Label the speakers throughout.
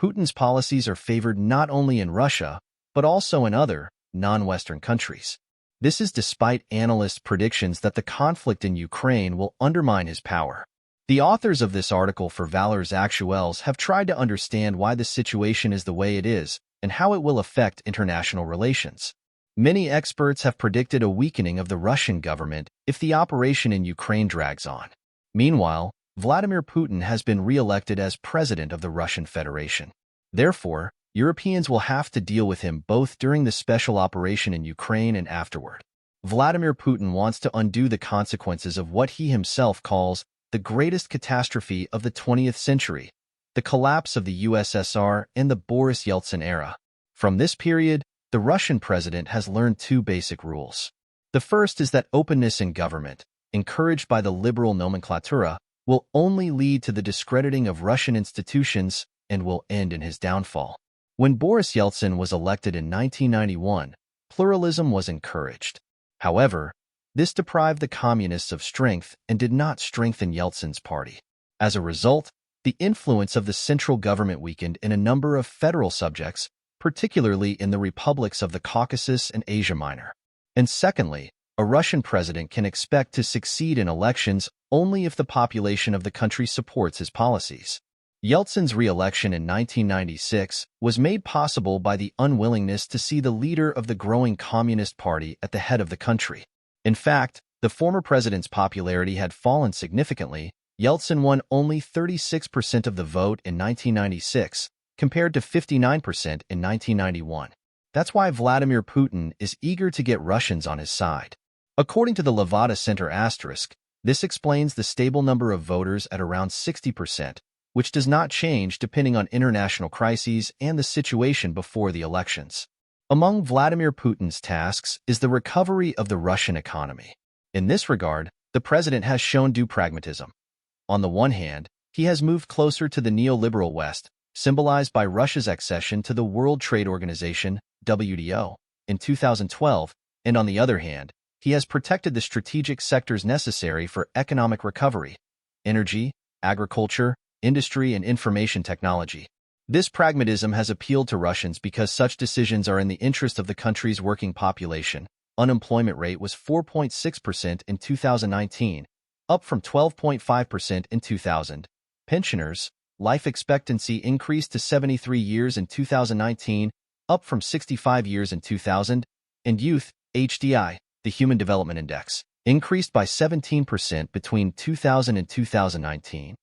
Speaker 1: Putin's policies are favored not only in Russia, but also in other, non-Western countries. This is despite analysts' predictions that the conflict in Ukraine will undermine his power. The authors of this article for Valeurs Actuelles have tried to understand why the situation is the way it is and how it will affect international relations. Many experts have predicted a weakening of the Russian government if the operation in Ukraine drags on. Meanwhile, Vladimir Putin has been re-elected as president of the Russian Federation. Therefore, Europeans will have to deal with him both during the special operation in Ukraine and afterward. Vladimir Putin wants to undo the consequences of what he himself calls the greatest catastrophe of the 20th century, the collapse of the USSR and the Boris Yeltsin era. From this period, the Russian president has learned two basic rules. The first is that openness in government, encouraged by the liberal nomenclatura, will only lead to the discrediting of Russian institutions and will end in his downfall. When Boris Yeltsin was elected in 1991, pluralism was encouraged. However, this deprived the communists of strength and did not strengthen Yeltsin's party. As a result, the influence of the central government weakened in a number of federal subjects, particularly in the republics of the Caucasus and Asia Minor. And secondly, a Russian president can expect to succeed in elections only if the population of the country supports his policies. Yeltsin's re-election in 1996 was made possible by the unwillingness to see the leader of the growing Communist Party at the head of the country. In fact, the former president's popularity had fallen significantly. Yeltsin won only 36% of the vote in 1996, compared to 59% in 1991. That's why Vladimir Putin is eager to get Russians on his side. According to the Levada Center *, this explains the stable number of voters at around 60%, which does not change depending on international crises and the situation before the elections. Among Vladimir Putin's tasks is the recovery of the Russian economy. In this regard, the president has shown due pragmatism. On the one hand, he has moved closer to the neoliberal West, symbolized by Russia's accession to the World Trade Organization, WTO, in 2012, and on the other hand, he has protected the strategic sectors necessary for economic recovery: energy, agriculture, industry, and information technology. This pragmatism has appealed to Russians because such decisions are in the interest of the country's working population. Unemployment rate was 4.6% in 2019, up from 12.5% in 2000. Pensioners' life expectancy increased to 73 years in 2019, up from 65 years in 2000, and youth, HDI, the Human Development Index, increased by 17% between 2000 and 2019.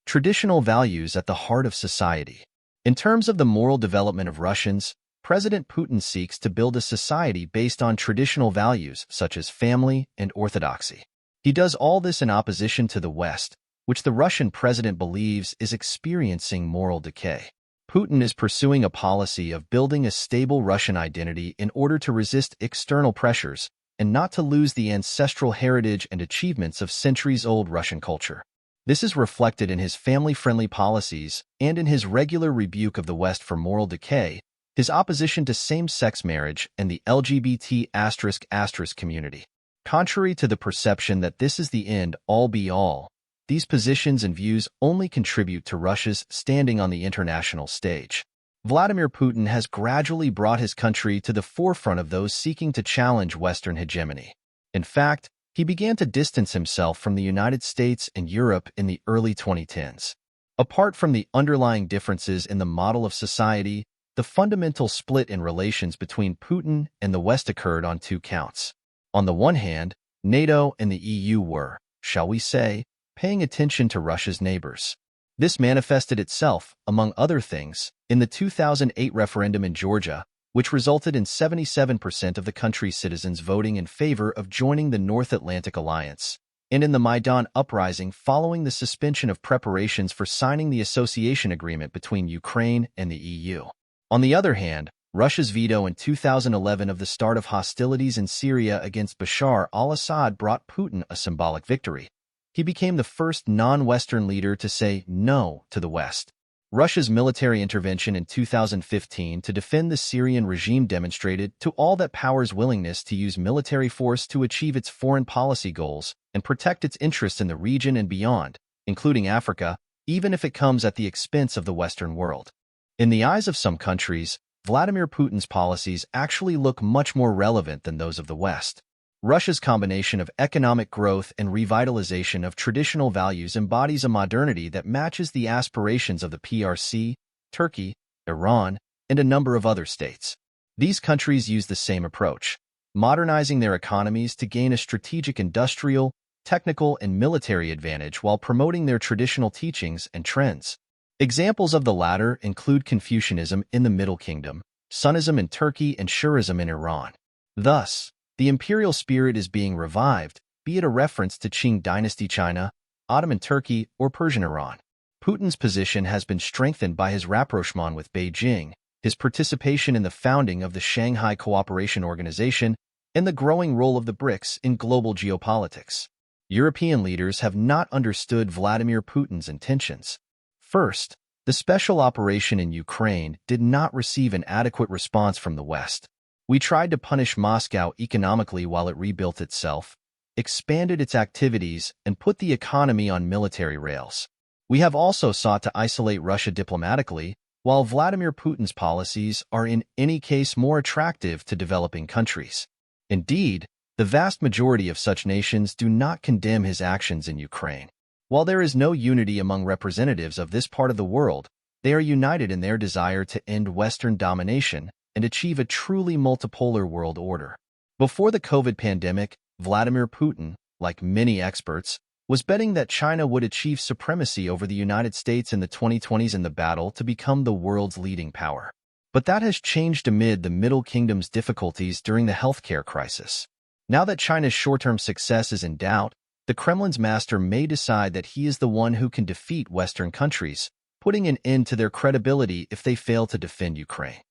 Speaker 1: Traditional values at the heart of society. In terms of the moral development of Russians, President Putin seeks to build a society based on traditional values such as family and orthodoxy. He does all this in opposition to the West, which the Russian president believes is experiencing moral decay. Putin is pursuing a policy of building a stable Russian identity in order to resist external pressures and not to lose the ancestral heritage and achievements of centuries-old Russian culture. This is reflected in his family-friendly policies and in his regular rebuke of the West for moral decay, his opposition to same-sex marriage, and the LGBT** community. Contrary to the perception that this is the end-all be-all, these positions and views only contribute to Russia's standing on the international stage. Vladimir Putin has gradually brought his country to the forefront of those seeking to challenge Western hegemony. In fact, he began to distance himself from the United States and Europe in the early 2010s. Apart from the underlying differences in the model of society, the fundamental split in relations between Putin and the West occurred on two counts. On the one hand, NATO and the EU were, shall we say, paying attention to Russia's neighbors. This manifested itself, among other things, in the 2008 referendum in Georgia, which resulted in 77% of the country's citizens voting in favor of joining the North Atlantic Alliance, and in the Maidan uprising following the suspension of preparations for signing the association agreement between Ukraine and the EU. On the other hand, Russia's veto in 2011 of the start of hostilities in Syria against Bashar al-Assad brought Putin a symbolic victory. He became the first non-Western leader to say no to the West. Russia's military intervention in 2015 to defend the Syrian regime demonstrated to all that power's willingness to use military force to achieve its foreign policy goals and protect its interests in the region and beyond, including Africa, even if it comes at the expense of the Western world. In the eyes of some countries, Vladimir Putin's policies actually look much more relevant than those of the West. Russia's combination of economic growth and revitalization of traditional values embodies a modernity that matches the aspirations of the PRC, Turkey, Iran, and a number of other states. These countries use the same approach, modernizing their economies to gain a strategic industrial, technical, and military advantage while promoting their traditional teachings and trends. Examples of the latter include Confucianism in the Middle Kingdom, Sunnism in Turkey, and Shurism in Iran. Thus, the imperial spirit is being revived, be it a reference to Qing dynasty China, Ottoman Turkey, or Persian Iran. Putin's position has been strengthened by his rapprochement with Beijing, his participation in the founding of the Shanghai Cooperation Organization, and the growing role of the BRICS in global geopolitics. European leaders have not understood Vladimir Putin's intentions. First, the special operation in Ukraine did not receive an adequate response from the West. We tried to punish Moscow economically while it rebuilt itself, expanded its activities, and put the economy on military rails. We have also sought to isolate Russia diplomatically, while Vladimir Putin's policies are in any case more attractive to developing countries. Indeed, the vast majority of such nations do not condemn his actions in Ukraine. While there is no unity among representatives of this part of the world, they are united in their desire to end Western domination and achieve a truly multipolar world order. Before the COVID pandemic, Vladimir Putin, like many experts, was betting that China would achieve supremacy over the United States in the 2020s in the battle to become the world's leading power. But that has changed amid the Middle Kingdom's difficulties during the healthcare crisis. Now that China's short-term success is in doubt, the Kremlin's master may decide that he is the one who can defeat Western countries, putting an end to their credibility if they fail to defend Ukraine.